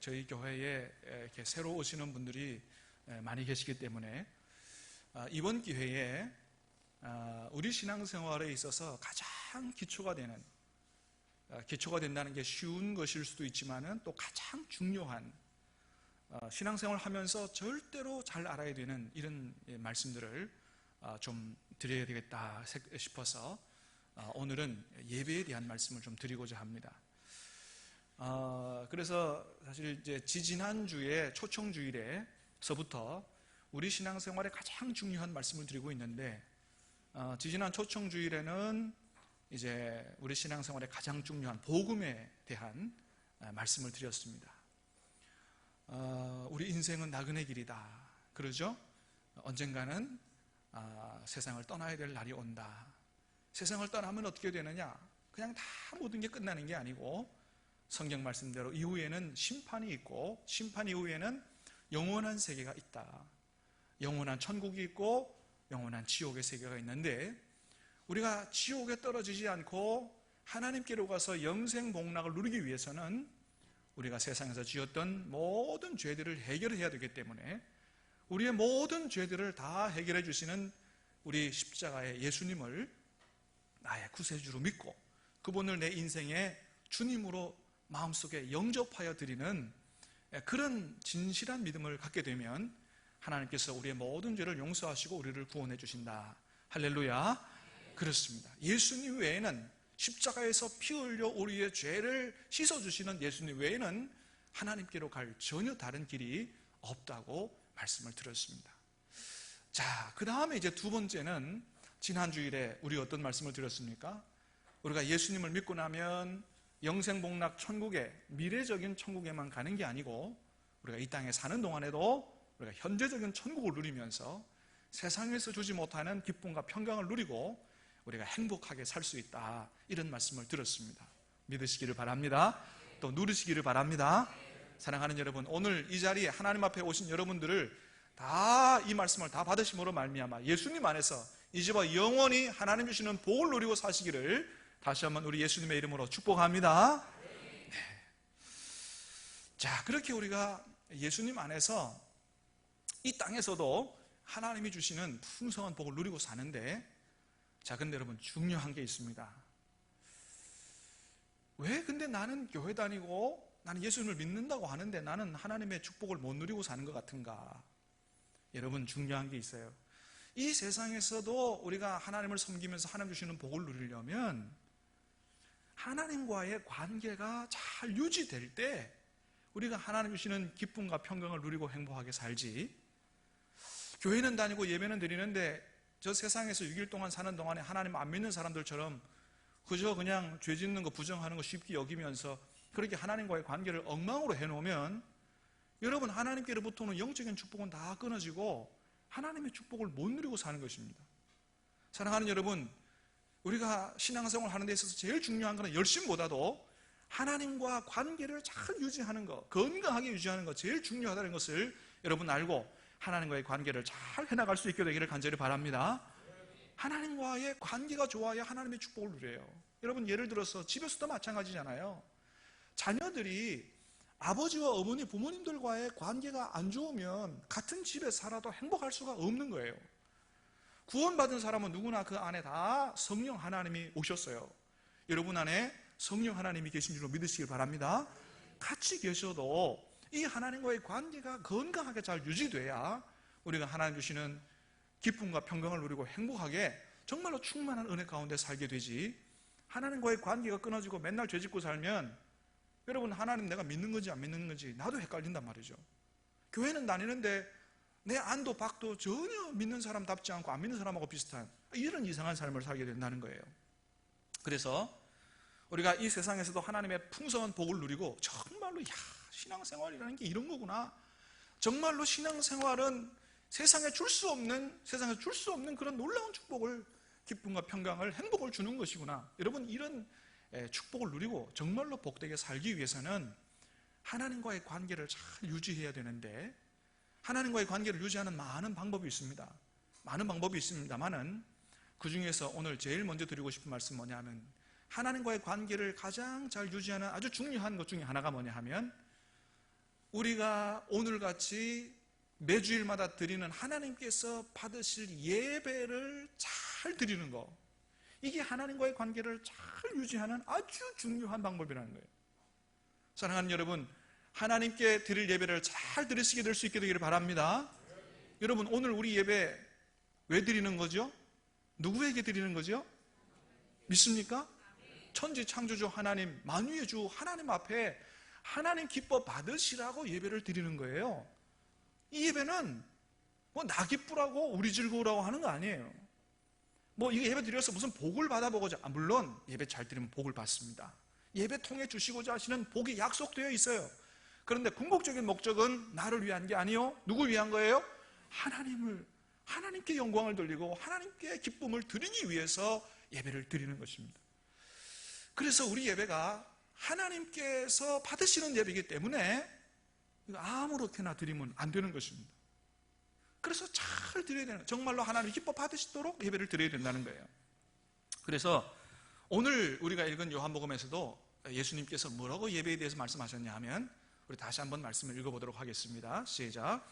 저희 교회에 이렇게 새로 오시는 분들이 많이 계시기 때문에 이번 기회에 우리 신앙생활에 있어서 가장 기초가 된다는 게 쉬운 것일 수도 있지만은 또 가장 중요한 신앙생활 하면서 절대로 잘 알아야 되는 이런 말씀들을 좀 드려야 되겠다 싶어서 오늘은 예배에 대한 말씀을 좀 드리고자 합니다. 그래서 사실 이제 지지난주에 초청주일에서부터 우리 신앙생활에 가장 중요한 말씀을 드리고 있는데, 지지난 초청주일에는 이제 우리 신앙생활에 가장 중요한 복음에 대한 말씀을 드렸습니다. 우리 인생은 나그네 길이다. 그러죠? 언젠가는 세상을 떠나야 될 날이 온다. 세상을 떠나면 어떻게 되느냐? 그냥 다 모든 게 끝나는 게 아니고 성경 말씀대로 이후에는 심판이 있고, 심판 이후에는 영원한 세계가 있다. 영원한 천국이 있고 영원한 지옥의 세계가 있는데, 우리가 지옥에 떨어지지 않고 하나님께로 가서 영생 복락을 누리기 위해서는 우리가 세상에서 지었던 모든 죄들을 해결해야 되기 때문에 우리의 모든 죄들을 다 해결해 주시는 우리 십자가의 예수님을 나의 구세주로 믿고 그분을 내 인생의 주님으로 마음속에 영접하여 드리는 그런 진실한 믿음을 갖게 되면 하나님께서 우리의 모든 죄를 용서하시고 우리를 구원해 주신다. 할렐루야. 그렇습니다. 예수님 외에는, 십자가에서 피 흘려 우리의 죄를 씻어주시는 예수님 외에는 하나님께로 갈 전혀 다른 길이 없다고 말씀을 드렸습니다. 자, 그 다음에 이제 두 번째는, 지난 주일에 우리 어떤 말씀을 드렸습니까? 우리가 예수님을 믿고 나면 영생복락 천국에, 미래적인 천국에만 가는 게 아니고 우리가 이 땅에 사는 동안에도 우리가 현재적인 천국을 누리면서 세상에서 주지 못하는 기쁨과 평강을 누리고 우리가 행복하게 살 수 있다, 이런 말씀을 드렸습니다. 믿으시기를 바랍니다. 또 누리시기를 바랍니다. 사랑하는 여러분, 오늘 이 자리에 하나님 앞에 오신 여러분들을 다 이 말씀을 다 받으심으로 말미암아 예수님 안에서 이제와 영원히 하나님 주시는 복을 누리고 사시기를 다시 한번 우리 예수님의 이름으로 축복합니다. 네. 자, 그렇게 우리가 예수님 안에서 이 땅에서도 하나님이 주시는 풍성한 복을 누리고 사는데, 자, 근데 여러분 중요한 게 있습니다. 왜 근데 나는 교회 다니고 나는 예수님을 믿는다고 하는데 나는 하나님의 축복을 못 누리고 사는 것 같은가? 여러분, 중요한 게 있어요. 이 세상에서도 우리가 하나님을 섬기면서 하나님 주시는 복을 누리려면 하나님과의 관계가 잘 유지될 때 우리가 하나님 주시는 기쁨과 평강을 누리고 행복하게 살지, 교회는 다니고 예배는 드리는데 저 세상에서 6일 동안 사는 동안에 하나님 안 믿는 사람들처럼 그저 그냥 죄 짓는 거, 부정하는 거 쉽게 여기면서 그렇게 하나님과의 관계를 엉망으로 해놓으면 여러분, 하나님께로부터는 영적인 축복은 다 끊어지고 하나님의 축복을 못 누리고 사는 것입니다. 사랑하는 여러분, 우리가 신앙생활 하는 데 있어서 제일 중요한 것은 열심보다도 하나님과 관계를 잘 유지하는 것, 건강하게 유지하는 것, 제일 중요하다는 것을 여러분 알고 하나님과의 관계를 잘 해나갈 수 있게 되기를 간절히 바랍니다. 하나님과의 관계가 좋아야 하나님의 축복을 누려요. 여러분, 예를 들어서 집에서도 마찬가지잖아요. 자녀들이 아버지와 어머니, 부모님들과의 관계가 안 좋으면 같은 집에 살아도 행복할 수가 없는 거예요. 구원받은 사람은 누구나 그 안에 다 성령 하나님이 오셨어요. 여러분 안에 성령 하나님이 계신 줄로 믿으시길 바랍니다. 같이 계셔도 이 하나님과의 관계가 건강하게 잘 유지돼야 우리가 하나님 주시는 기쁨과 평강을 누리고 행복하게 정말로 충만한 은혜 가운데 살게 되지, 하나님과의 관계가 끊어지고 맨날 죄짓고 살면 여러분, 하나님 내가 믿는 건지 안 믿는 건지 나도 헷갈린단 말이죠. 교회는 다니는데 내 안도 밖도 전혀 믿는 사람답지 않고 안 믿는 사람하고 비슷한 이런 이상한 삶을 살게 된다는 거예요. 그래서 우리가 이 세상에서도 하나님의 풍성한 복을 누리고 정말로 신앙생활이라는 게 이런 거구나, 정말로 신앙생활은 세상에 줄 수 없는 그런 놀라운 축복을, 기쁨과 평강을, 행복을 주는 것이구나. 여러분, 이런 축복을 누리고 정말로 복되게 살기 위해서는 하나님과의 관계를 잘 유지해야 되는데, 하나님과의 관계를 유지하는 많은 방법이 있습니다. 많은 방법이 있습니다만은 그 중에서 오늘 제일 먼저 드리고 싶은 말씀은 뭐냐면, 하나님과의 관계를 가장 잘 유지하는 아주 중요한 것 중에 하나가 뭐냐 하면 우리가 오늘같이 매주일마다 드리는 하나님께서 받으실 예배를 잘 드리는 거, 이게 하나님과의 관계를 잘 유지하는 아주 중요한 방법이라는 거예요. 사랑하는 여러분, 하나님께 드릴 예배를 잘 드리시게 될 수 있게 되기를 바랍니다. 여러분, 오늘 우리 예배 왜 드리는 거죠? 누구에게 드리는 거죠? 믿습니까? 천지 창조주 하나님, 만유의 주 하나님 앞에 하나님 기뻐 받으시라고 예배를 드리는 거예요. 이 예배는 뭐 나 기쁘라고 우리 즐거우라고 하는 거 아니에요. 뭐 이거 예배 드려서 무슨 복을 받아보고자, 물론 예배 잘 드리면 복을 받습니다. 예배 통해 주시고자 하시는 복이 약속되어 있어요. 그런데 궁극적인 목적은 나를 위한 게 아니요, 누굴 위한 거예요? 하나님께 영광을 돌리고 하나님께 기쁨을 드리기 위해서 예배를 드리는 것입니다. 그래서 우리 예배가 하나님께서 받으시는 예배이기 때문에 아무렇게나 드리면 안 되는 것입니다. 그래서 잘 드려야 되는, 정말로 하나님 기뻐 받으시도록 예배를 드려야 된다는 거예요. 그래서 오늘 우리가 읽은 요한복음에서도 예수님께서 뭐라고 예배에 대해서 말씀하셨냐 하면, 우리 다시 한번 말씀을 읽어보도록 하겠습니다. 시작.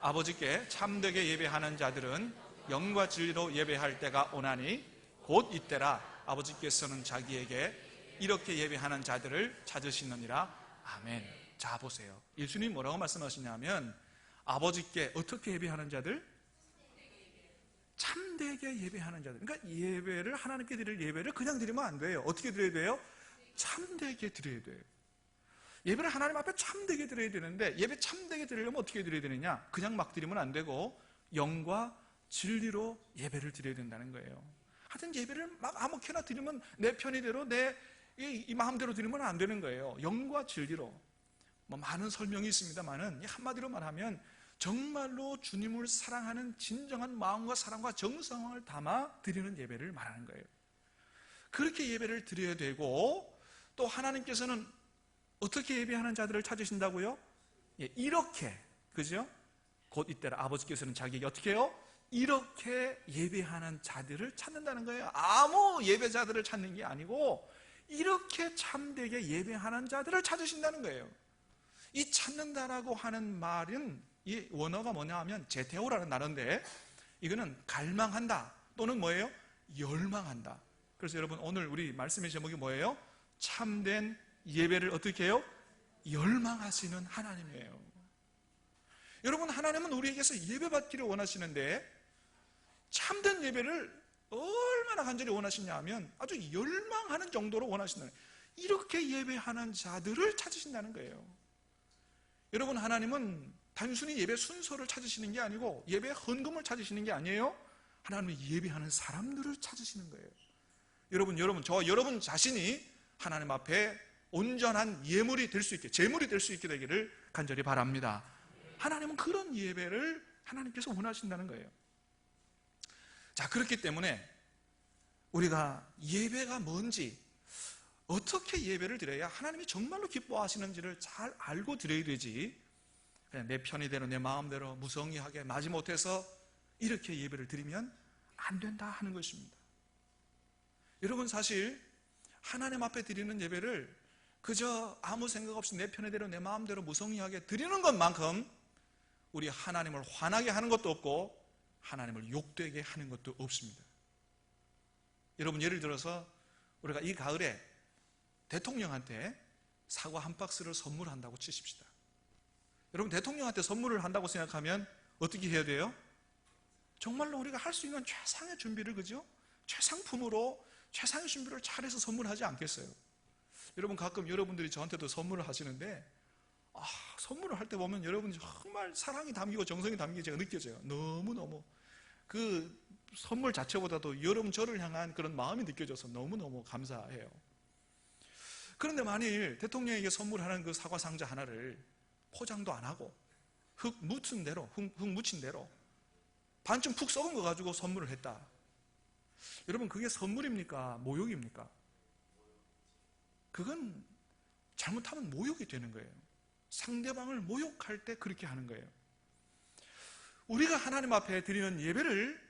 아버지께 참되게 예배하는 자들은 영과 진리로 예배할 때가 오나니 곧 이때라 아버지께서는 자기에게 이렇게 예배하는 자들을 찾으시느니라. 아멘. 자, 보세요. 예수님 뭐라고 말씀하시냐면, 아버지께 어떻게 예배하는 자들? 참되게 예배하는 자들. 그러니까 예배를, 하나님께 드릴 예배를 그냥 드리면 안 돼요. 어떻게 드려야 돼요? 참되게 드려야 돼요. 예배를 하나님 앞에 참되게 드려야 되는데, 예배 참되게 드리려면 어떻게 드려야 되느냐? 그냥 막 드리면 안 되고 영과 진리로 예배를 드려야 된다는 거예요. 하여튼 예배를 막 아무렇게나 드리면, 내 편의대로 이 마음대로 드리면 안 되는 거예요. 영과 진리로. 뭐 많은 설명이 있습니다만은 한마디로 말하면 정말로 주님을 사랑하는 진정한 마음과 사랑과 정성을 담아 드리는 예배를 말하는 거예요. 그렇게 예배를 드려야 되고, 또 하나님께서는 어떻게 예배하는 자들을 찾으신다고요? 이렇게, 그죠? 곧 이때라 아버지께서는 자기에게 어떻게 해요? 이렇게 예배하는 자들을 찾는다는 거예요. 아무 예배자들을 찾는 게 아니고 이렇게 참되게 예배하는 자들을 찾으신다는 거예요. 이 찾는다라고 하는 말은, 이 원어가 뭐냐 하면 제테오라는 단어인데, 이거는 갈망한다 또는 뭐예요? 열망한다. 그래서 여러분, 오늘 우리 말씀의 제목이 뭐예요? 참된 예배를 어떻게 해요? 열망하시는 하나님이에요. 여러분, 하나님은 우리에게서 예배받기를 원하시는데, 참된 예배를 얼마나 간절히 원하시냐 하면 아주 열망하는 정도로 원하신다는 거예요. 이렇게 예배하는 자들을 찾으신다는 거예요. 여러분, 하나님은 단순히 예배 순서를 찾으시는 게 아니고 예배 헌금을 찾으시는 게 아니에요. 하나님은 예배하는 사람들을 찾으시는 거예요. 저와 여러분 자신이 하나님 앞에 온전한 예물이 될 수 있게, 제물이 될 수 있게 되기를 간절히 바랍니다. 하나님은 그런 예배를 하나님께서 원하신다는 거예요. 자, 그렇기 때문에 우리가 예배가 뭔지, 어떻게 예배를 드려야 하나님이 정말로 기뻐하시는지를 잘 알고 드려야 되지, 그냥 내 편의대로 내 마음대로 무성의하게 마지못해서 이렇게 예배를 드리면 안 된다 하는 것입니다. 여러분, 사실 하나님 앞에 드리는 예배를 그저 아무 생각 없이 내 편의대로 내 마음대로 무성의하게 드리는 것만큼 우리 하나님을 화나게 하는 것도 없고 하나님을 욕되게 하는 것도 없습니다. 여러분, 예를 들어서 우리가 이 가을에 대통령한테 사과 한 박스를 선물한다고 치십시다. 여러분, 대통령한테 선물을 한다고 생각하면 어떻게 해야 돼요? 정말로 우리가 할 수 있는 최상의 준비를, 그죠? 최상품으로 최상의 준비를 잘해서 선물하지 않겠어요? 여러분, 가끔 여러분들이 저한테도 선물을 하시는데, 선물을 할 때 보면 여러분이 정말 사랑이 담기고 정성이 담기게 제가 느껴져요. 너무너무 그 선물 자체보다도 여러분 저를 향한 그런 마음이 느껴져서 너무너무 감사해요. 그런데 만일 대통령에게 선물하는 그 사과 상자 하나를 포장도 안 하고 흙 묻힌 대로 반쯤 푹 썩은 거 가지고 선물을 했다. 여러분, 그게 선물입니까? 모욕입니까? 그건 잘못하면 모욕이 되는 거예요. 상대방을 모욕할 때 그렇게 하는 거예요. 우리가 하나님 앞에 드리는 예배를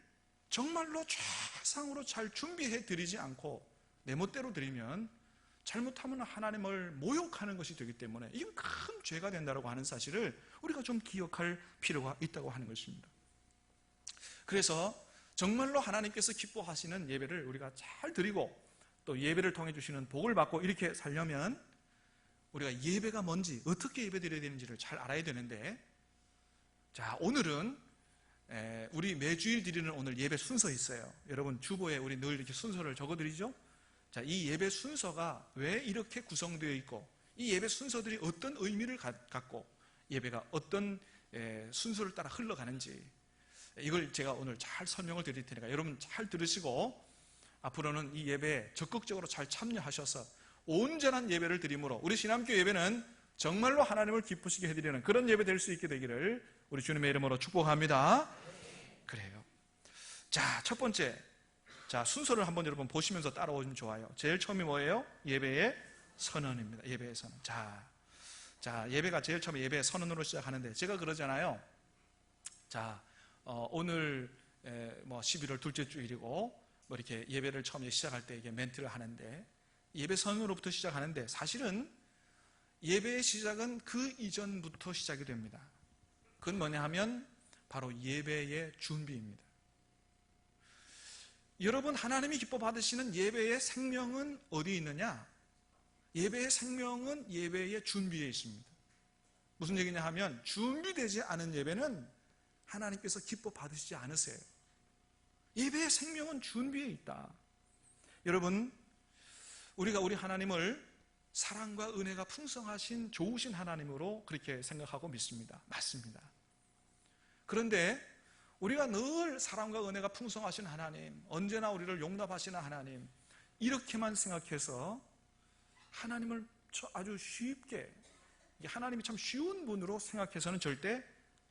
정말로 최상으로 잘 준비해 드리지 않고 내 멋대로 드리면 잘못하면 하나님을 모욕하는 것이 되기 때문에 이건 큰 죄가 된다고 하는 사실을 우리가 좀 기억할 필요가 있다고 하는 것입니다. 그래서 정말로 하나님께서 기뻐하시는 예배를 우리가 잘 드리고 또 예배를 통해 주시는 복을 받고 이렇게 살려면 우리가 예배가 뭔지, 어떻게 예배 드려야 되는지를 잘 알아야 되는데, 자, 오늘은 우리 매주일 드리는 오늘 예배 순서 있어요. 여러분 주보에 우리 늘 이렇게 순서를 적어드리죠. 자, 이 예배 순서가 왜 이렇게 구성되어 있고 이 예배 순서들이 어떤 의미를 갖고 예배가 어떤 순서를 따라 흘러가는지, 이걸 제가 오늘 잘 설명을 드릴 테니까 여러분 잘 들으시고 앞으로는 이 예배에 적극적으로 잘 참여하셔서 온전한 예배를 드림으로 우리 신앙교 예배는 정말로 하나님을 기쁘시게 해드리는 그런 예배 될 수 있게 되기를 우리 주님의 이름으로 축복합니다. 그래요. 자, 첫 번째, 자, 순서를 한번 여러분 보시면서 따라오시면 좋아요. 제일 처음이 뭐예요? 예배의 선언입니다. 예배의 선언. 자, 예배가 제일 처음에 예배의 선언으로 시작하는데 제가 그러잖아요. 자, 오늘 11월 둘째 주일이고 이렇게 예배를 처음에 시작할 때 이게 멘트를 하는데 예배 선언으로부터 시작하는데 사실은 예배의 시작은 그 이전부터 시작이 됩니다. 그건 뭐냐 하면 바로 예배의 준비입니다. 여러분, 하나님이 기뻐 받으시는 예배의 생명은 어디에 있느냐? 예배의 생명은 예배의 준비에 있습니다. 무슨 얘기냐 하면 준비되지 않은 예배는 하나님께서 기뻐 받으시지 않으세요. 예배의 생명은 준비에 있다. 여러분, 우리가 우리 하나님을 사랑과 은혜가 풍성하신 좋으신 하나님으로 그렇게 생각하고 믿습니다. 맞습니다. 그런데 우리가 늘 사랑과 은혜가 풍성하신 하나님, 언제나 우리를 용납하시는 하나님, 이렇게만 생각해서 하나님을 아주 쉽게, 하나님이 참 쉬운 분으로 생각해서는 절대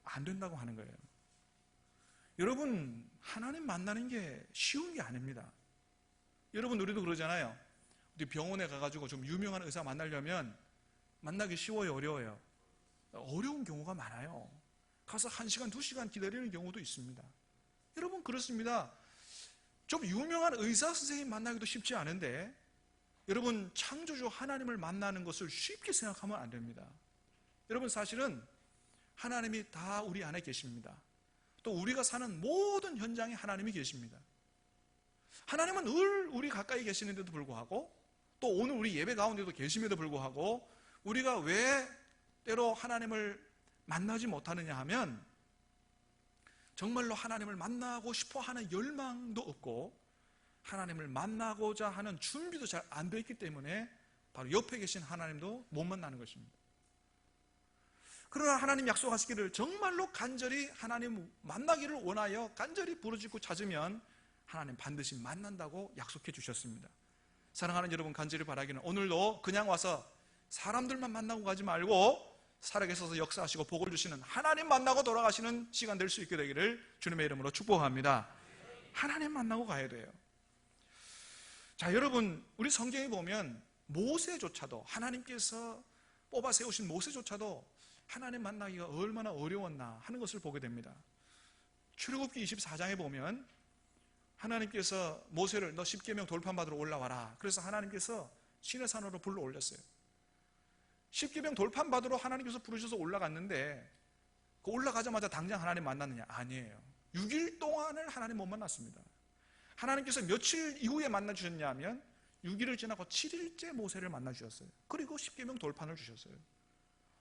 안 된다고 하는 거예요. 여러분, 하나님 만나는 게 쉬운 게 아닙니다. 여러분, 우리도 그러잖아요. 우리 병원에 가가지고 좀 유명한 의사 만나려면 만나기 쉬워요, 어려워요? 어려운 경우가 많아요. 가서 1시간, 2시간 기다리는 경우도 있습니다. 여러분, 그렇습니다. 좀 유명한 의사 선생님 만나기도 쉽지 않은데 여러분, 창조주 하나님을 만나는 것을 쉽게 생각하면 안 됩니다. 여러분, 사실은 하나님이 다 우리 안에 계십니다. 또 우리가 사는 모든 현장에 하나님이 계십니다. 하나님은 늘 우리 가까이 계시는데도 불구하고 또 오늘 우리 예배 가운데도 계심에도 불구하고 우리가 왜 때로 하나님을 만나지 못하느냐 하면 정말로 하나님을 만나고 싶어 하는 열망도 없고 하나님을 만나고자 하는 준비도 잘 안 되어 있기 때문에 바로 옆에 계신 하나님도 못 만나는 것입니다. 그러나 하나님 약속하시기를 정말로 간절히 하나님 만나기를 원하여 간절히 부르짖고 찾으면 하나님 반드시 만난다고 약속해 주셨습니다. 사랑하는 여러분, 간절히 바라기는 오늘도 그냥 와서 사람들만 만나고 가지 말고 살아계셔서 역사하시고 복을 주시는 하나님 만나고 돌아가시는 시간 될 수 있게 되기를 주님의 이름으로 축복합니다. 하나님 만나고 가야 돼요. 자, 여러분, 우리 성경에 보면 모세조차도, 하나님께서 뽑아 세우신 모세조차도 하나님 만나기가 얼마나 어려웠나 하는 것을 보게 됩니다. 출애굽기 24장에 보면 하나님께서 모세를 너 십계명 돌판받으러 올라와라. 그래서 하나님께서 시내산으로 불러 올렸어요. 십계명 돌판받으러 하나님께서 부르셔서 올라갔는데 그 올라가자마자 당장 하나님 만났느냐? 아니에요. 6일 동안을 하나님 못 만났습니다. 하나님께서 며칠 이후에 만나주셨냐 하면 6일을 지나고 7일째 모세를 만나주셨어요. 그리고 십계명 돌판을 주셨어요.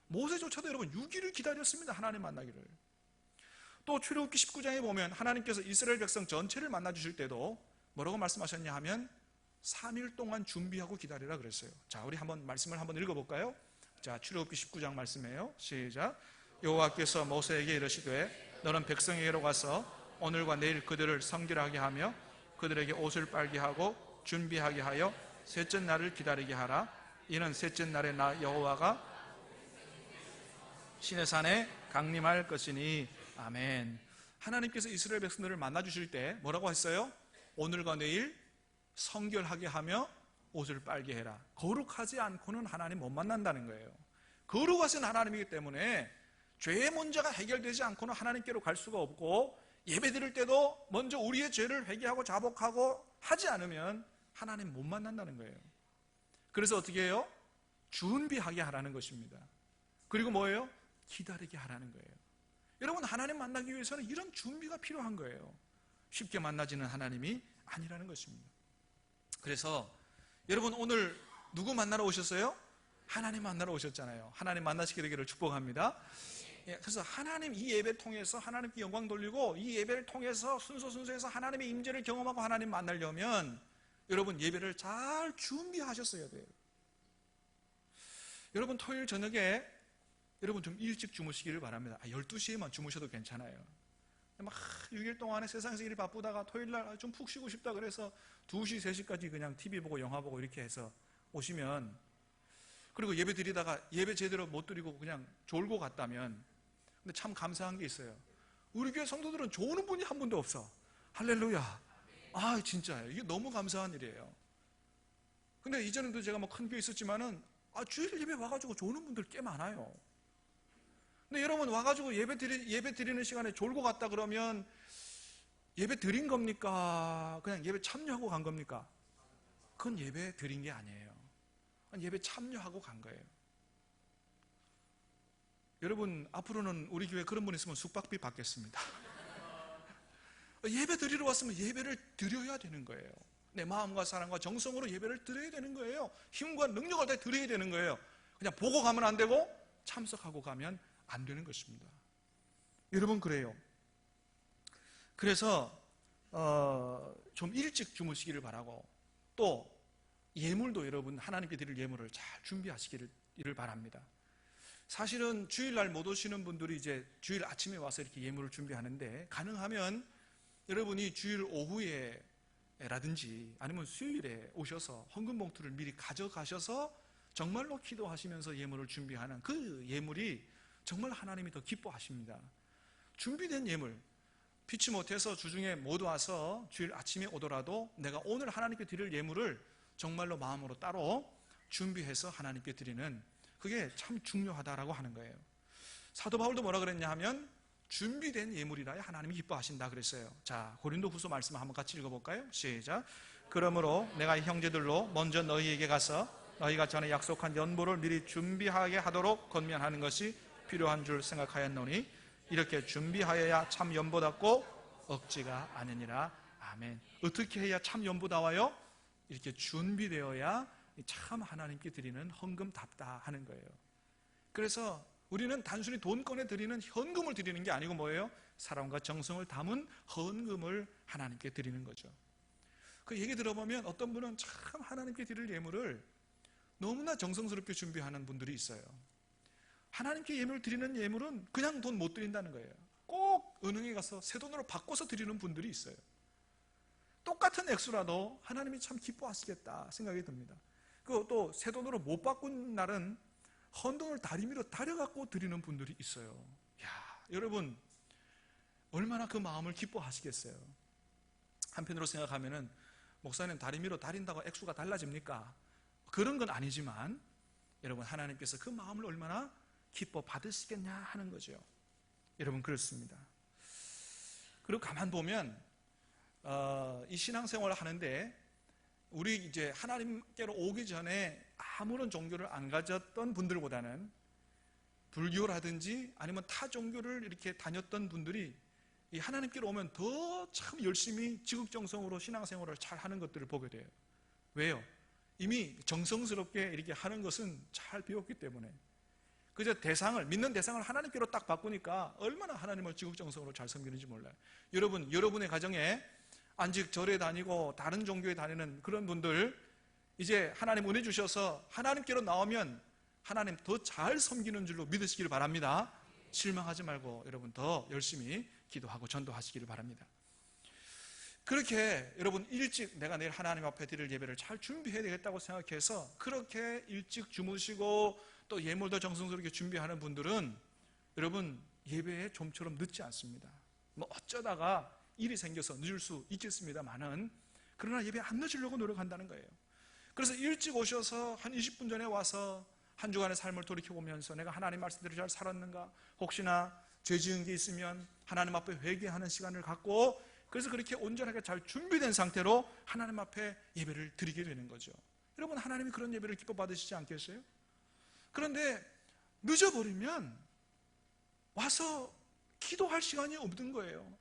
모세조차도 여러분 6일을 기다렸습니다. 하나님 만나기를. 또 출애굽기 19장에 보면 하나님께서 이스라엘 백성 전체를 만나주실 때도 뭐라고 말씀하셨냐 하면 3일 동안 준비하고 기다리라 그랬어요. 자, 우리 한번 말씀을 한번 읽어볼까요? 자, 출애굽기 19장 말씀이에요. 시작. 여호와께서 모세에게 이르시되 너는 백성에게로 가서 오늘과 내일 그들을 성결하게 하며 그들에게 옷을 빨게 하고 준비하게 하여 셋째 날을 기다리게 하라. 이는 셋째 날에 나 여호와가 시내산에 강림할 것이니. 아멘. 하나님께서 이스라엘 백성들을 만나주실 때 뭐라고 했어요? 오늘과 내일 성결하게 하며 옷을 빨게 해라. 거룩하지 않고는 하나님 못 만난다는 거예요. 거룩하신 하나님이기 때문에 죄의 문제가 해결되지 않고는 하나님께로 갈 수가 없고 예배 드릴 때도 먼저 우리의 죄를 회개하고 자복하고 하지 않으면 하나님 못 만난다는 거예요. 그래서 어떻게 해요? 준비하게 하라는 것입니다. 그리고 뭐예요? 기다리게 하라는 거예요. 여러분, 하나님 만나기 위해서는 이런 준비가 필요한 거예요. 쉽게 만나지는 하나님이 아니라는 것입니다. 그래서 여러분, 오늘 누구 만나러 오셨어요? 하나님 만나러 오셨잖아요. 하나님 만나시게 되기를 축복합니다. 그래서 하나님, 이 예배를 통해서 하나님께 영광 돌리고, 이 예배를 통해서 순서순서에서 하나님의 임재를 경험하고 하나님 만나려면 여러분, 예배를 잘 준비하셨어야 돼요. 여러분, 토요일 저녁에 여러분 좀 일찍 주무시기를 바랍니다. 12시에만 주무셔도 괜찮아요. 막 6일 동안에 세상에서 일이 바쁘다가 토요일날 좀 푹 쉬고 싶다 그래서 2시, 3시까지 그냥 TV 보고 영화 보고 이렇게 해서 오시면, 그리고 예배 드리다가 예배 제대로 못 드리고 그냥 졸고 갔다면, 근데 참 감사한 게 있어요. 우리 교회 성도들은 조는 분이 한 분도 없어. 할렐루야. 진짜요. 이게 너무 감사한 일이에요. 근데 이전에도 제가 뭐 큰 교회 있었지만은 주일 예배 와가지고 조는 분들 꽤 많아요. 근데 여러분, 와가지고 예배 드리는 시간에 졸고 갔다 그러면 예배 드린 겁니까? 그냥 예배 참여하고 간 겁니까? 그건 예배 드린 게 아니에요. 예배 참여하고 간 거예요. 여러분, 앞으로는 우리 교회 그런 분 있으면 숙박비 받겠습니다. 예배 드리러 왔으면 예배를 드려야 되는 거예요. 내 마음과 사랑과 정성으로 예배를 드려야 되는 거예요. 힘과 능력을 다 드려야 되는 거예요. 그냥 보고 가면 안 되고 참석하고 가면 안 되는 것입니다. 여러분, 그래요. 그래서 좀 일찍 주무시기를 바라고, 또 예물도 여러분, 하나님께 드릴 예물을 잘 준비하시기를 바랍니다. 사실은 주일날 못 오시는 분들이 이제 주일 아침에 와서 이렇게 예물을 준비하는데, 가능하면 여러분이 주일 오후에 라든지 아니면 수요일에 오셔서 헌금 봉투를 미리 가져가셔서 정말로 기도하시면서 예물을 준비하는 그 예물이 정말 하나님이 더 기뻐하십니다. 준비된 예물, 피치 못해서 주중에 못 와서 주일 아침에 오더라도 내가 오늘 하나님께 드릴 예물을 정말로 마음으로 따로 준비해서 하나님께 드리는, 그게 참 중요하다라고 하는 거예요. 사도 바울도 뭐라 그랬냐 하면 준비된 예물이라야 하나님이 기뻐하신다 그랬어요. 자, 고린도후서 말씀 한번 같이 읽어볼까요? 시작. 그러므로 내가 형제들로 먼저 너희에게 가서 너희가 전에 약속한 연보를 미리 준비하게 하도록 권면하는 것이 필요한 줄 생각하였노니 이렇게 준비하여야 참 연보답고 억지가 아니니라. 아멘. 어떻게 해야 참 연보다워요? 이렇게 준비되어야 참 하나님께 드리는 헌금답다 하는 거예요. 그래서 우리는 단순히 돈 꺼내 드리는 현금을 드리는 게 아니고 뭐예요? 사랑과 정성을 담은 헌금을 하나님께 드리는 거죠. 그 얘기 들어보면 어떤 분은 참 하나님께 드릴 예물을 너무나 정성스럽게 준비하는 분들이 있어요. 하나님께 예물을 드리는 예물은 그냥 돈 못 드린다는 거예요. 꼭 은행에 가서 새 돈으로 바꿔서 드리는 분들이 있어요. 똑같은 액수라도 하나님이 참 기뻐하시겠다 생각이 듭니다. 그리고 또 새 돈으로 못 바꾼 날은 헌돈을 다리미로 다려갖고 드리는 분들이 있어요. 여러분, 얼마나 그 마음을 기뻐하시겠어요. 한편으로 생각하면은 목사님 다리미로 다린다고 액수가 달라집니까? 그런 건 아니지만 여러분, 하나님께서 그 마음을 얼마나 기뻐 받으시겠냐 하는 거죠. 여러분, 그렇습니다. 그리고 가만 보면 이 신앙생활을 하는데 우리 이제 하나님께로 오기 전에 아무런 종교를 안 가졌던 분들보다는 불교라든지 아니면 타 종교를 이렇게 다녔던 분들이 이 하나님께로 오면 더 참 열심히 지극정성으로 신앙생활을 잘 하는 것들을 보게 돼요. 왜요? 이미 정성스럽게 이렇게 하는 것은 잘 배웠기 때문에. 그저 믿는 대상을 하나님께로 딱 바꾸니까 얼마나 하나님을 지극정성으로 잘 섬기는지 몰라요. 여러분, 여러분의 가정에 안직 절에 다니고 다른 종교에 다니는 그런 분들, 이제 하나님 은혜 주셔서 하나님께로 나오면 하나님 더 잘 섬기는 줄로 믿으시기를 바랍니다. 실망하지 말고 여러분 더 열심히 기도하고 전도하시기를 바랍니다. 그렇게 여러분 일찍 내가 내일 하나님 앞에 드릴 예배를 잘 준비해야 되겠다고 생각해서 그렇게 일찍 주무시고 또 예물도 정성스럽게 준비하는 분들은 여러분 예배에 좀처럼 늦지 않습니다. 뭐 어쩌다가 일이 생겨서 늦을 수 있겠습니다만은, 그러나 예배 안 늦으려고 노력한다는 거예요. 그래서 일찍 오셔서 한 20분 전에 와서 한 주간의 삶을 돌이켜보면서 내가 하나님 말씀대로 잘 살았는가, 혹시나 죄 지은 게 있으면 하나님 앞에 회개하는 시간을 갖고, 그래서 그렇게 온전하게 잘 준비된 상태로 하나님 앞에 예배를 드리게 되는 거죠. 여러분, 하나님이 그런 예배를 기뻐 받으시지 않겠어요? 그런데 늦어버리면 와서 기도할 시간이 없는 거예요.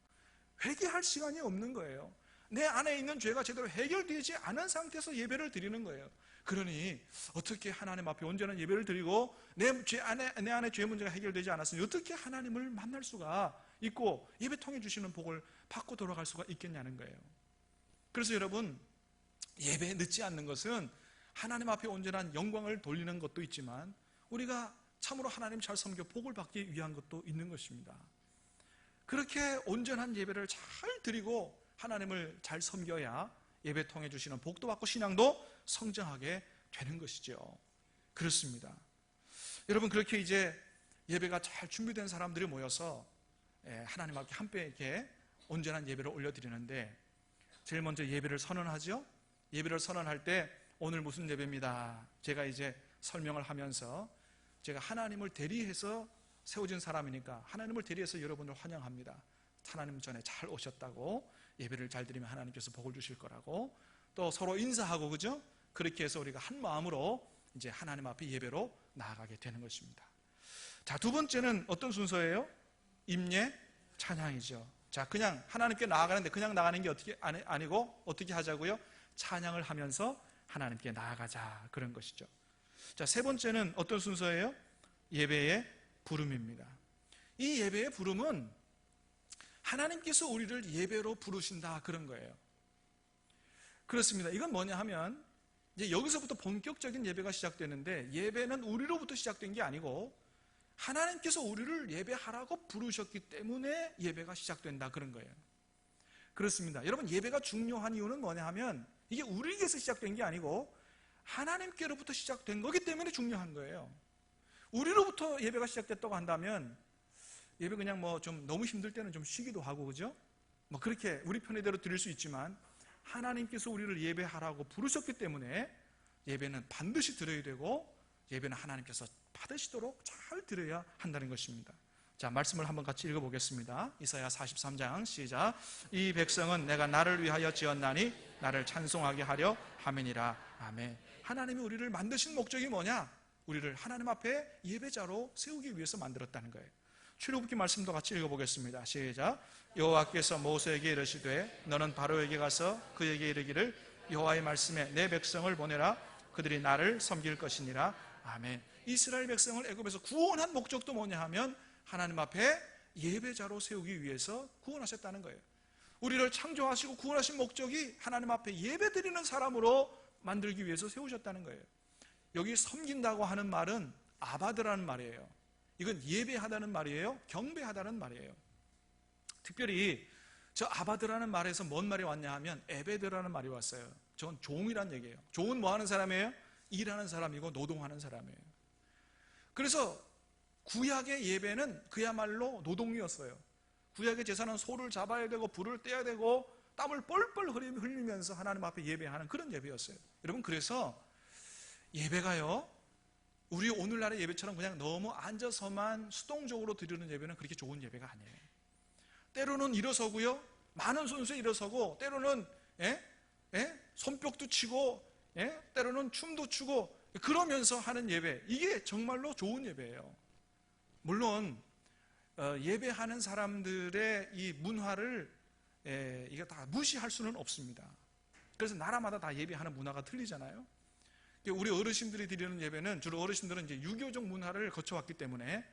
회개할 시간이 없는 거예요. 내 안에 있는 죄가 제대로 해결되지 않은 상태에서 예배를 드리는 거예요. 그러니 어떻게 하나님 앞에 온전한 예배를 드리고 내 안에 죄 문제가 해결되지 않았으니 어떻게 하나님을 만날 수가 있고 예배 통해 주시는 복을 받고 돌아갈 수가 있겠냐는 거예요. 그래서 여러분, 예배에 늦지 않는 것은 하나님 앞에 온전한 영광을 돌리는 것도 있지만 우리가 참으로 하나님 잘 섬겨 복을 받기 위한 것도 있는 것입니다. 그렇게 온전한 예배를 잘 드리고 하나님을 잘 섬겨야 예배 통해 주시는 복도 받고 신앙도 성장하게 되는 것이죠. 그렇습니다. 여러분, 그렇게 이제 예배가 잘 준비된 사람들이 모여서 하나님 앞에 함께 이렇게 온전한 예배를 올려드리는데, 제일 먼저 예배를 선언하죠. 예배를 선언할 때 오늘 무슨 예배입니다, 제가 이제 설명을 하면서, 제가 하나님을 대리해서 세워진 사람이니까 하나님을 대리해서 여러분을 환영합니다. 하나님 전에 잘 오셨다고, 예배를 잘 드리면 하나님께서 복을 주실 거라고, 또 서로 인사하고, 그죠? 그렇게 해서 우리가 한 마음으로 이제 하나님 앞에 예배로 나아가게 되는 것입니다. 자, 두 번째는 어떤 순서예요? 임예 찬양이죠. 자, 그냥 하나님께 나아가는데 그냥 나가는 게 아니고 어떻게 하자고요? 찬양을 하면서 하나님께 나아가자, 그런 것이죠. 자, 세 번째는 어떤 순서예요? 예배의 부름입니다. 이 예배의 부름은 하나님께서 우리를 예배로 부르신다, 그런 거예요. 그렇습니다. 이건 뭐냐 하면 이제 여기서부터 본격적인 예배가 시작되는데, 예배는 우리로부터 시작된 게 아니고 하나님께서 우리를 예배하라고 부르셨기 때문에 예배가 시작된다, 그런 거예요. 그렇습니다. 여러분, 예배가 중요한 이유는 뭐냐 하면 이게 우리에게서 시작된 게 아니고 하나님께로부터 시작된 거기 때문에 중요한 거예요. 우리로부터 예배가 시작됐다고 한다면 예배 그냥 뭐 좀 너무 힘들 때는 좀 쉬기도 하고, 그죠? 뭐 그렇게 우리 편의대로 드릴 수 있지만, 하나님께서 우리를 예배하라고 부르셨기 때문에 예배는 반드시 드려야 되고, 예배는 하나님께서 받으시도록 잘 드려야 한다는 것입니다. 자, 말씀을 한번 같이 읽어보겠습니다. 이사야 43장 시작. 이 백성은 내가 나를 위하여 지었나니 나를 찬송하게 하려 함이니라. 아멘. 하나님이 우리를 만드신 목적이 뭐냐? 우리를 하나님 앞에 예배자로 세우기 위해서 만들었다는 거예요. 출애굽기 말씀도 같이 읽어보겠습니다. 시작. 여호와께서 모세에게 이르시되 너는 바로에게 가서 그에게 이르기를 여호와의 말씀에 내 백성을 보내라. 그들이 나를 섬길 것이니라. 아멘. 이스라엘 백성을 애굽에서 구원한 목적도 뭐냐 하면 하나님 앞에 예배자로 세우기 위해서 구원하셨다는 거예요. 우리를 창조하시고 구원하신 목적이 하나님 앞에 예배드리는 사람으로 만들기 위해서 세우셨다는 거예요. 여기 섬긴다고 하는 말은 아바드라는 말이에요. 이건 예배하다는 말이에요? 경배하다는 말이에요. 특별히 저 아바드라는 말에서 뭔 말이 왔냐 하면 에베드라는 말이 왔어요. 저건 종이란 얘기예요. 종은 뭐 하는 사람이에요? 일하는 사람이고 노동하는 사람이에요. 그래서 구약의 예배는 그야말로 노동이었어요. 구약의 제사는 소를 잡아야 되고 불을 떼야 되고 땀을 뻘뻘 흘리면서 하나님 앞에 예배하는 그런 예배였어요. 여러분, 그래서 예배가요, 우리 오늘날의 예배처럼 그냥 너무 앉아서만 수동적으로 드리는 예배는 그렇게 좋은 예배가 아니에요. 때로는 일어서고요, 많은 손수에 일어서고, 때로는 손뼉도 치고, 때로는 춤도 추고, 그러면서 하는 예배, 이게 정말로 좋은 예배예요. 물론 예배하는 사람들의 이 문화를 이게 다 무시할 수는 없습니다. 그래서 나라마다 다 예배하는 문화가 틀리잖아요. 우리 어르신들이 드리는 예배는 주로 어르신들은 이제 유교적 문화를 거쳐왔기 때문에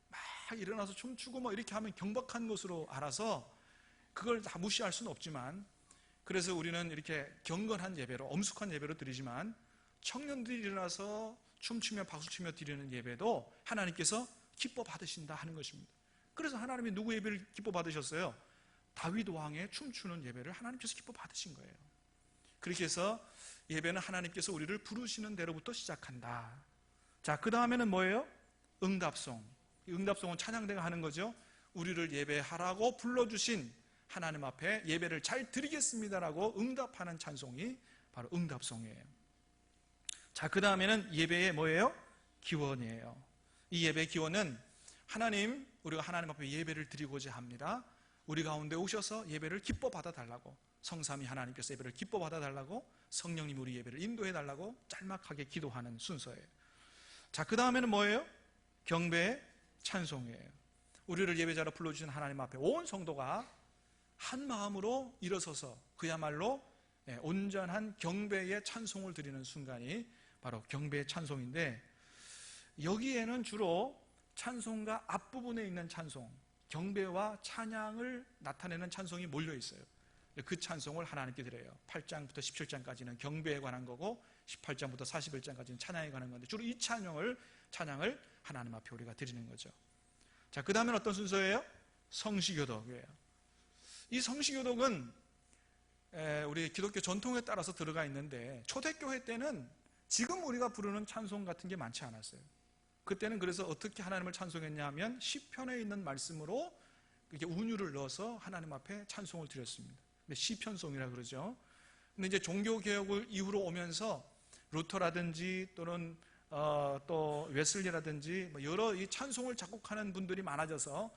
막 일어나서 춤추고 뭐 이렇게 하면 경박한 것으로 알아서 그걸 다 무시할 수는 없지만, 그래서 우리는 이렇게 경건한 예배로, 엄숙한 예배로 드리지만, 청년들이 일어나서 춤추며 박수치며 드리는 예배도 하나님께서 기뻐 받으신다 하는 것입니다. 그래서 하나님이 누구 예배를 기뻐 받으셨어요? 다윗 왕의 춤추는 예배를 하나님께서 기뻐 받으신 거예요. 그렇게 해서 예배는 하나님께서 우리를 부르시는 대로부터 시작한다. 자, 그 다음에는 뭐예요? 응답송. 이 응답송은 찬양대가 하는 거죠. 우리를 예배하라고 불러주신 하나님 앞에 예배를 잘 드리겠습니다라고 응답하는 찬송이 바로 응답송이에요. 자, 그 다음에는 예배의 뭐예요? 기원이에요. 이 예배의 기원은 우리가 하나님 앞에 예배를 드리고자 합니다. 우리 가운데 오셔서 예배를 기뻐 받아달라고, 성삼위 하나님께서 예배를 기뻐 받아달라고, 성령님 우리 예배를 인도해달라고 짤막하게 기도하는 순서예요. 자, 그 다음에는 뭐예요? 경배 찬송이에요. 우리를 예배자로 불러주신 하나님 앞에 온 성도가 한 마음으로 일어서서 그야말로 온전한 경배의 찬송을 드리는 순간이 바로 경배의 찬송인데, 여기에는 주로 찬송가 앞부분에 있는 찬송, 경배와 찬양을 나타내는 찬송이 몰려 있어요. 그 찬송을 하나님께 드려요. 8장부터 17장까지는 경배에 관한 거고 18장부터 41장까지는 찬양에 관한 건데, 주로 이 찬양을 하나님 앞에 우리가 드리는 거죠. 자, 그 다음엔 어떤 순서예요? 성시교독이에요. 이 성시교독은 우리 기독교 전통에 따라서 들어가 있는데, 초대교회 때는 지금 우리가 부르는 찬송 같은 게 많지 않았어요. 그때는 그래서 어떻게 하나님을 찬송했냐 하면 시편에 있는 말씀으로 이렇게 운율을 넣어서 하나님 앞에 찬송을 드렸습니다. 시편송이라 그러죠. 근데 이제 종교개혁을 이후로 오면서 루터라든지 또는 또 웨슬리라든지 여러 이 찬송을 작곡하는 분들이 많아져서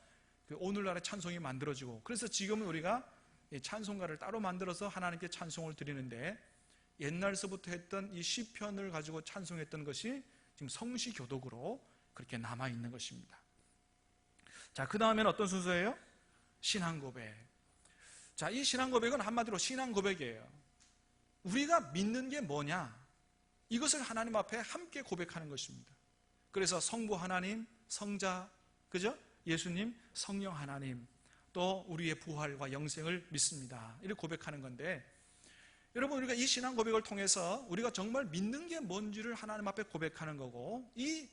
오늘날의 찬송이 만들어지고, 그래서 지금은 우리가 찬송가를 따로 만들어서 하나님께 찬송을 드리는데, 옛날서부터 했던 이 시편을 가지고 찬송했던 것이 지금 성시교독으로 그렇게 남아있는 것입니다. 자, 그 다음에는 어떤 순서예요? 신앙고백. 자, 이 신앙고백은 한마디로 신앙고백이에요. 우리가 믿는 게 뭐냐, 이것을 하나님 앞에 함께 고백하는 것입니다. 그래서 성부 하나님, 성자, 그죠? 예수님, 성령 하나님, 또 우리의 부활과 영생을 믿습니다, 이렇게 고백하는 건데, 여러분, 우리가 이 신앙 고백을 통해서 우리가 정말 믿는 게 뭔지를 하나님 앞에 고백하는 거고, 이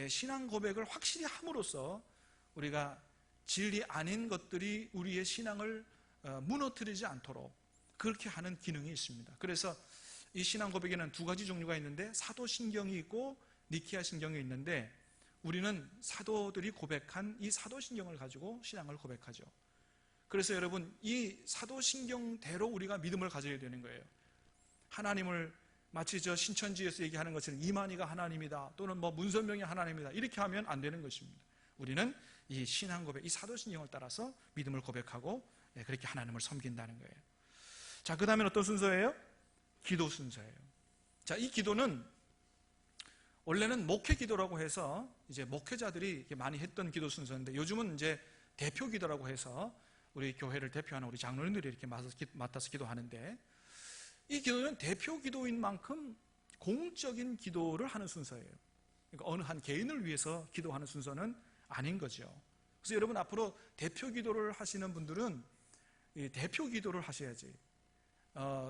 신앙 고백을 확실히 함으로써 우리가 진리 아닌 것들이 우리의 신앙을 무너뜨리지 않도록 그렇게 하는 기능이 있습니다. 그래서 이 신앙 고백에는 두 가지 종류가 있는데, 사도신경이 있고 니케아 신경이 있는데, 우리는 사도들이 고백한 이 사도신경을 가지고 신앙을 고백하죠. 그래서 여러분, 이 사도신경대로 우리가 믿음을 가져야 되는 거예요. 하나님을 마치 저 신천지에서 얘기하는 것처럼 이만희가 하나님이다, 또는 뭐 문선명이 하나님이다, 이렇게 하면 안 되는 것입니다. 우리는 이 신앙 고백, 이 사도신경을 따라서 믿음을 고백하고 그렇게 하나님을 섬긴다는 거예요. 자, 그 다음엔 어떤 순서예요? 기도 순서예요. 자, 이 기도는 원래는 목회 기도라고 해서 이제 목회자들이 이렇게 많이 했던 기도 순서인데, 요즘은 이제 대표 기도라고 해서 우리 교회를 대표하는 우리 장로님들이 이렇게 맡아서 기도하는데, 이 기도는 대표 기도인 만큼 공적인 기도를 하는 순서예요. 그러니까 어느 한 개인을 위해서 기도하는 순서는 아닌 거죠. 그래서 여러분, 앞으로 대표 기도를 하시는 분들은 이 대표 기도를 하셔야지,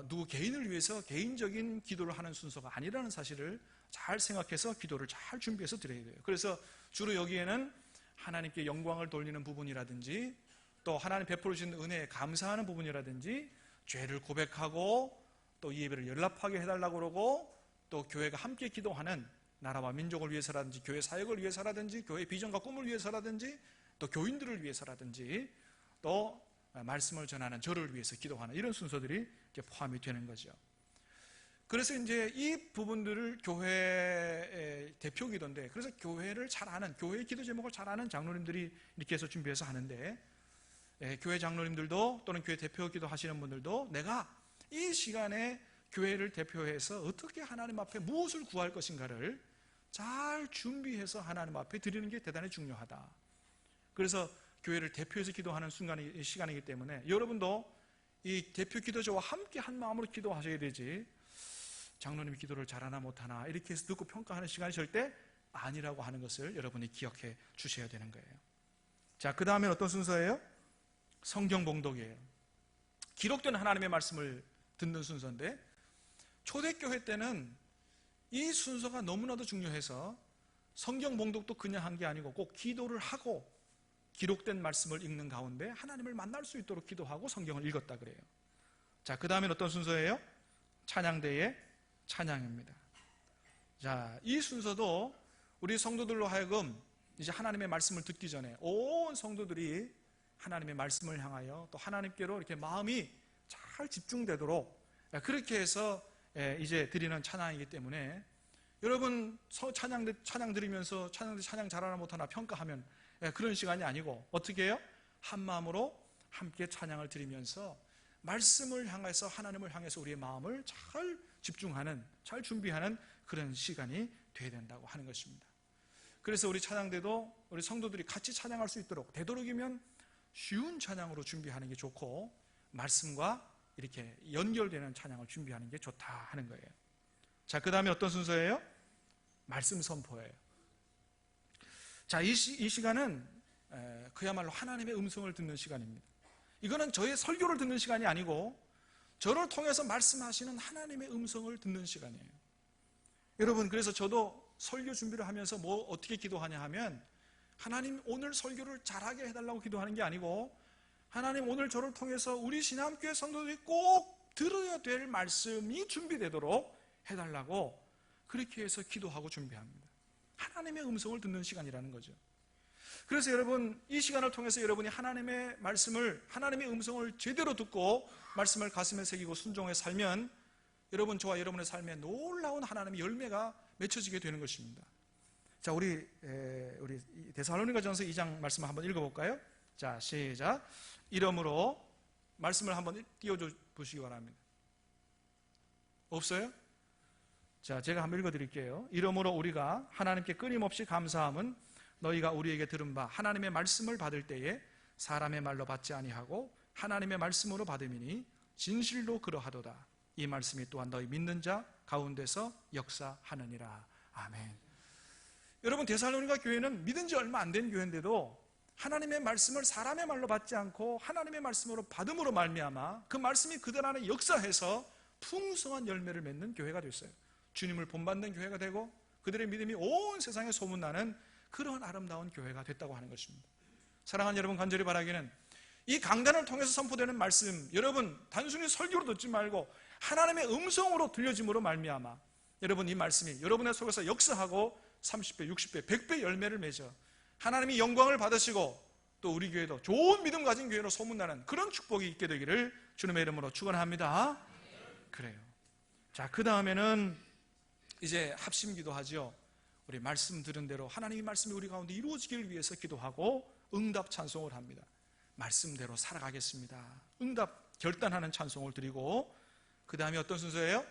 누구 개인을 위해서 개인적인 기도를 하는 순서가 아니라는 사실을 잘 생각해서 기도를 잘 준비해서 드려야 돼요. 그래서 주로 여기에는 하나님께 영광을 돌리는 부분이라든지, 또 하나님 베풀어 주신 은혜에 감사하는 부분이라든지, 죄를 고백하고 또 이 예배를 연락하게 해달라고 그러고, 또 교회가 함께 기도하는 나라와 민족을 위해서라든지, 교회 사역을 위해서라든지, 교회 비전과 꿈을 위해서라든지, 또 교인들을 위해서라든지, 또 말씀을 전하는 저를 위해서 기도하는 이런 순서들이 이제 포함이 되는 거죠. 그래서 이제 이 부분들을 교회의 대표 기도인데, 그래서 교회를 잘 아는, 교회의 기도 제목을 잘 아는 장로님들이 이렇게 해서 준비해서 하는데, 교회 장로님들도 또는 교회 대표 기도 하시는 분들도 내가 이 시간에 교회를 대표해서 어떻게 하나님 앞에 무엇을 구할 것인가를 잘 준비해서 하나님 앞에 드리는 게 대단히 중요하다. 그래서 교회를 대표해서 기도하는 시간이기 때문에 여러분도 이 대표 기도자와 함께 한 마음으로 기도하셔야 되지, 장로님이 기도를 잘하나 못하나 이렇게 해서 듣고 평가하는 시간이 절대 아니라고 하는 것을 여러분이 기억해 주셔야 되는 거예요. 자, 그 다음엔 어떤 순서예요? 성경 봉독이에요. 기록된 하나님의 말씀을 듣는 순서인데, 초대교회 때는 이 순서가 너무나도 중요해서 성경 봉독도 그냥 한 게 아니고 꼭 기도를 하고 기록된 말씀을 읽는 가운데 하나님을 만날 수 있도록 기도하고 성경을 읽었다 그래요. 자, 그 다음엔 어떤 순서예요? 찬양대의 찬양입니다. 자, 이 순서도 우리 성도들로 하여금 이제 하나님의 말씀을 듣기 전에 온 성도들이 하나님의 말씀을 향하여 또 하나님께로 이렇게 마음이 잘 집중되도록 그렇게 해서 이제 드리는 찬양이기 때문에, 여러분 찬양 드리면서 찬양 잘하나 못하나 평가하면 그런 시간이 아니고 어떻게 해요? 한 마음으로 함께 찬양을 드리면서 말씀을 향해서, 하나님을 향해서 우리의 마음을 잘 집중하는, 잘 준비하는 그런 시간이 되어야 된다고 하는 것입니다. 그래서 우리 찬양대도 우리 성도들이 같이 찬양할 수 있도록 되도록이면 쉬운 찬양으로 준비하는 게 좋고, 말씀과 이렇게 연결되는 찬양을 준비하는 게 좋다 하는 거예요. 자, 그 다음에 어떤 순서예요? 말씀 선포예요. 자, 이 시간은 그야말로 하나님의 음성을 듣는 시간입니다. 이거는 저의 설교를 듣는 시간이 아니고 저를 통해서 말씀하시는 하나님의 음성을 듣는 시간이에요. 여러분, 그래서 저도 설교 준비를 하면서 어떻게 기도하냐 하면, 하나님 오늘 설교를 잘하게 해달라고 기도하는 게 아니고, 하나님 오늘 저를 통해서 우리 신암교회 성도들이 꼭 들어야 될 말씀이 준비되도록 해달라고 그렇게 해서 기도하고 준비합니다. 하나님의 음성을 듣는 시간이라는 거죠. 그래서 여러분, 이 시간을 통해서 여러분이 하나님의 말씀을, 하나님의 음성을 제대로 듣고 말씀을 가슴에 새기고 순종해 살면 여러분, 저와 여러분의 삶에 놀라운 하나님의 열매가 맺혀지게 되는 것입니다. 자, 우리 데살로니가전서 2장 말씀을 한번 읽어볼까요? 자, 시작. 이러므로, 말씀을 한번 띄워줘 보시기 바랍니다. 없어요? 자, 제가 한번 읽어드릴게요. 이러므로 우리가 하나님께 끊임없이 감사함은 너희가 우리에게 들은 바 하나님의 말씀을 받을 때에 사람의 말로 받지 아니하고 하나님의 말씀으로 받음이니 진실로 그러하도다. 이 말씀이 또한 너희 믿는 자 가운데서 역사하느니라. 아멘. 여러분, 데살로니가 교회는 믿은 지 얼마 안 된 교회인데도 하나님의 말씀을 사람의 말로 받지 않고 하나님의 말씀으로 받음으로 말미암아 그 말씀이 그들 안에 역사해서 풍성한 열매를 맺는 교회가 됐어요. 주님을 본받는 교회가 되고 그들의 믿음이 온 세상에 소문나는 그런 아름다운 교회가 됐다고 하는 것입니다. 사랑하는 여러분, 간절히 바라기는 이 강단을 통해서 선포되는 말씀, 여러분 단순히 설교로 듣지 말고 하나님의 음성으로 들려짐으로 말미암아 여러분 이 말씀이 여러분의 속에서 역사하고 30배, 60배, 100배 열매를 맺어 하나님이 영광을 받으시고 또 우리 교회도 좋은 믿음 가진 교회로 소문나는 그런 축복이 있게 되기를 주님의 이름으로 축원합니다. 그래요. 자, 그 다음에는 이제 합심 기도하죠. 우리 말씀 들은 대로 하나님의 말씀이 우리 가운데 이루어지기를 위해서 기도하고 응답 찬송을 합니다. 말씀대로 살아가겠습니다. 응답 결단하는 찬송을 드리고, 그 다음에 어떤 순서예요?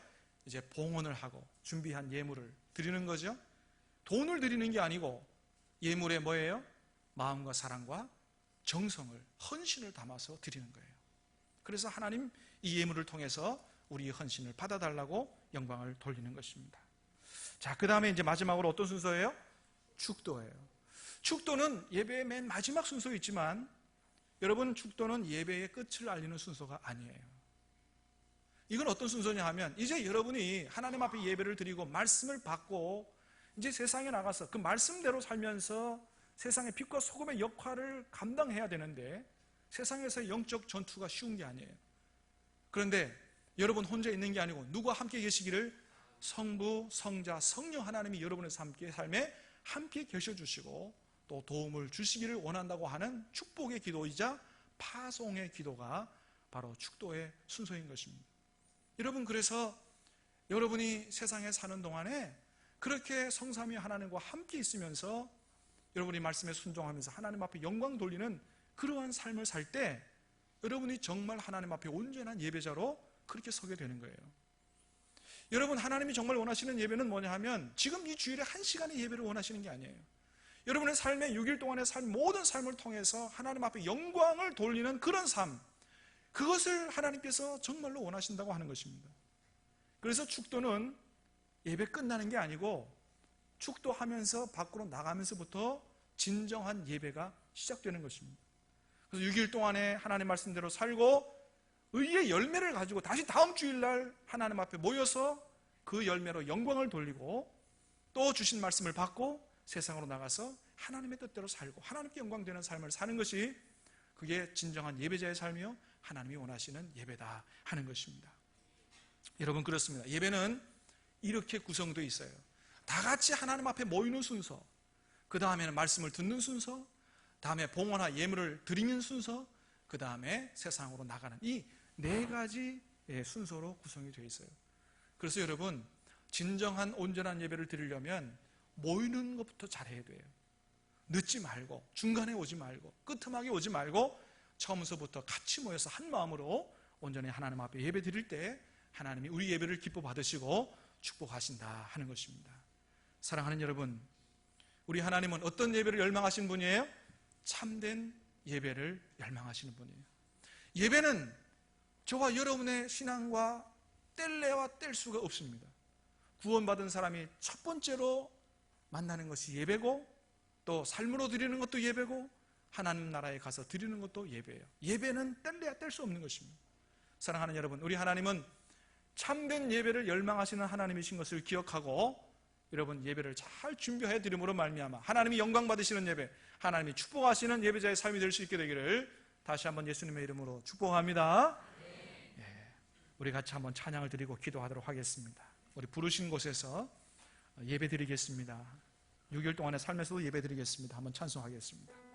이제 봉헌을 하고 준비한 예물을 드리는 거죠. 돈을 드리는 게 아니고 예물에 뭐예요? 마음과 사랑과 정성을, 헌신을 담아서 드리는 거예요. 그래서 하나님 이 예물을 통해서 우리의 헌신을 받아달라고 영광을 돌리는 것입니다. 자, 그 다음에 이제 마지막으로 어떤 순서예요? 축도예요. 축도는 예배의 맨 마지막 순서이지만 여러분, 축도는 예배의 끝을 알리는 순서가 아니에요. 이건 어떤 순서냐 하면, 이제 여러분이 하나님 앞에 예배를 드리고 말씀을 받고 이제 세상에 나가서 그 말씀대로 살면서 세상의 빛과 소금의 역할을 감당해야 되는데 세상에서 영적 전투가 쉬운 게 아니에요. 그런데 여러분 혼자 있는 게 아니고 누구와 함께 계시기를? 성부, 성자, 성령 하나님이 여러분의 삶에 함께 계셔주시고 또 도움을 주시기를 원한다고 하는 축복의 기도이자 파송의 기도가 바로 축도의 순서인 것입니다. 여러분, 그래서 여러분이 세상에 사는 동안에 그렇게 성삼위 하나님과 함께 있으면서 여러분이 말씀에 순종하면서 하나님 앞에 영광 돌리는 그러한 삶을 살 때 여러분이 정말 하나님 앞에 온전한 예배자로 그렇게 서게 되는 거예요. 여러분, 하나님이 정말 원하시는 예배는 뭐냐 하면 지금 이 주일에 1시간의 예배를 원하시는 게 아니에요. 여러분의 삶의 6일 동안의 모든 삶을 통해서 하나님 앞에 영광을 돌리는 그런 삶, 그것을 하나님께서 정말로 원하신다고 하는 것입니다. 그래서 축도는 예배 끝나는 게 아니고 축도하면서 밖으로 나가면서부터 진정한 예배가 시작되는 것입니다. 그래서 6일 동안에 하나님 말씀대로 살고 의의 열매를 가지고 다시 다음 주일날 하나님 앞에 모여서 그 열매로 영광을 돌리고 또 주신 말씀을 받고 세상으로 나가서 하나님의 뜻대로 살고 하나님께 영광되는 삶을 사는 것이 그게 진정한 예배자의 삶이요 하나님이 원하시는 예배다 하는 것입니다. 여러분, 그렇습니다. 예배는 이렇게 구성되어 있어요. 다 같이 하나님 앞에 모이는 순서, 그 다음에는 말씀을 듣는 순서, 다음에 봉헌과 예물을 드리는 순서, 그 다음에 세상으로 나가는 이 4가지 순서로 구성이 되어 있어요. 그래서 여러분, 진정한 온전한 예배를 드리려면 모이는 것부터 잘해야 돼요. 늦지 말고, 중간에 오지 말고, 끄트막이 오지 말고 처음서부터 같이 모여서 한 마음으로 온전히 하나님 앞에 예배 드릴 때 하나님이 우리 예배를 기뻐 받으시고 축복하신다 하는 것입니다. 사랑하는 여러분, 우리 하나님은 어떤 예배를 열망하시는 분이에요? 참된 예배를 열망하시는 분이에요. 예배는 저와 여러분의 신앙과 뗄래야 뗄 수가 없습니다. 구원받은 사람이 첫 번째로 만나는 것이 예배고, 또 삶으로 드리는 것도 예배고, 하나님 나라에 가서 드리는 것도 예배예요. 예배는 뗄래야 뗄 수 없는 것입니다. 사랑하는 여러분, 우리 하나님은 참된 예배를 열망하시는 하나님이신 것을 기억하고 여러분 예배를 잘 준비해 드림으로 말미암아 하나님이 영광 받으시는 예배, 하나님이 축복하시는 예배자의 삶이 될 수 있게 되기를 다시 한번 예수님의 이름으로 축복합니다. 우리 같이 한번 찬양을 드리고 기도하도록 하겠습니다. 우리 부르신 곳에서 예배 드리겠습니다. 6일 동안의 삶에서도 예배 드리겠습니다. 한번 찬송하겠습니다.